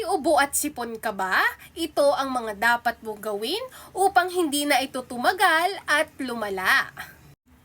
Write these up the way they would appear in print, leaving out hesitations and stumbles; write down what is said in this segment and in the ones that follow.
May ubo at sipon ka ba? Ito ang mga dapat mong gawin upang hindi na ito tumagal at lumala.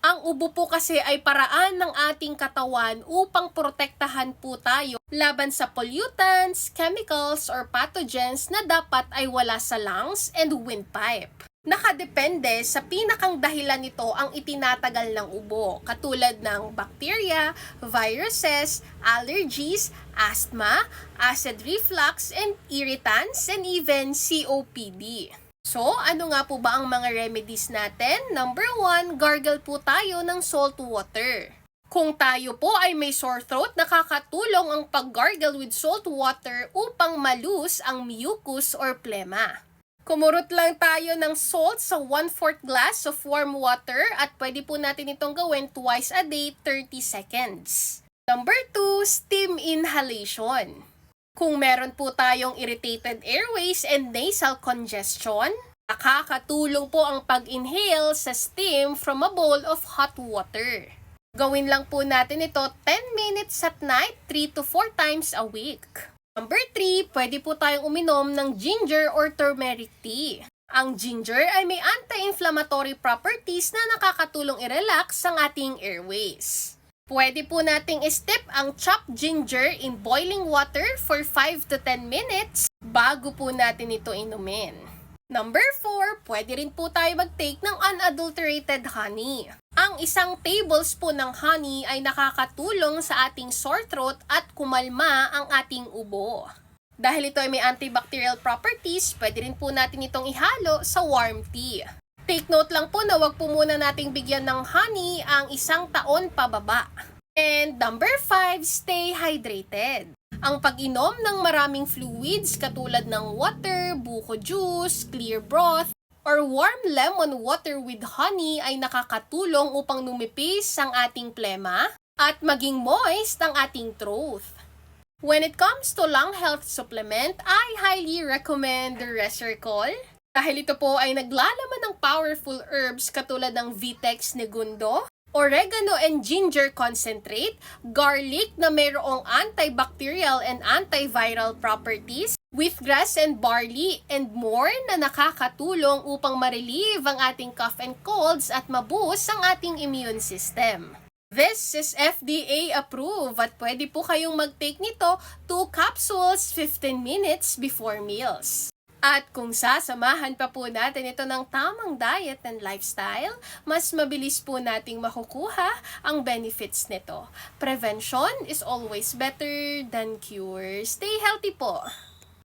Ang ubo po kasi ay paraan ng ating katawan upang protektahan po tayo laban sa pollutants, chemicals, or pathogens na dapat ay wala sa lungs and windpipe. Nakadepende sa pinakang dahilan nito ang itinatagal ng ubo, katulad ng bacteria, viruses, allergies, asthma, acid reflux, and irritants, and even COPD. So, ano nga po ba ang mga remedies natin? Number 1, gargle po tayo ng salt water. Kung tayo po ay may sore throat, nakakatulong ang pag-gargle with salt water upang malus ang mucus or plema. Kumurot lang tayo ng salt sa 1/4 glass of warm water at pwede po natin itong gawin twice a day, 30 seconds. Number 2, steam inhalation. Kung meron po tayong irritated airways and nasal congestion, nakakatulong po ang pag-inhale sa steam from a bowl of hot water. Gawin lang po natin ito 10 minutes at night, 3 to 4 times a week. Number 3, pwede po tayong uminom ng ginger or turmeric tea. Ang ginger ay may anti-inflammatory properties na nakakatulong i-relax ang ating airways. Pwede po nating i-steep ang chopped ginger in boiling water for 5 to 10 minutes bago po natin ito inumin. Number 4, pwede rin po tayo mag-take ng unadulterated honey. Ang isang tablespoon ng honey ay nakakatulong sa ating sore throat at kumalma ang ating ubo. Dahil ito ay may antibacterial properties, pwede rin po natin itong ihalo sa warm tea. Take note lang po na wag po muna nating bigyan ng honey ang 1 taon pababa. And number 5, stay hydrated. Ang pag-inom ng maraming fluids katulad ng water, buko juice, clear broth, or warm lemon water with honey ay nakakatulong upang numipis ang ating plema at maging moist ang ating throat. When it comes to lung health supplement, I highly recommend the Resveratrol dahil ito po ay naglalaman ng powerful herbs katulad ng Vitex Negundo, oregano and ginger concentrate, garlic na mayroong antibacterial and antiviral properties, wheatgrass and barley, and more na nakakatulong upang ma-relieve ang ating cough and colds at maboost ang ating immune system. This is FDA approved at pwede po kayong mag-take nito 2 capsules 15 minutes before meals. At kung sasamahan pa po natin ito ng tamang diet and lifestyle, mas mabilis po nating makukuha ang benefits nito. Prevention is always better than cure. Stay healthy po!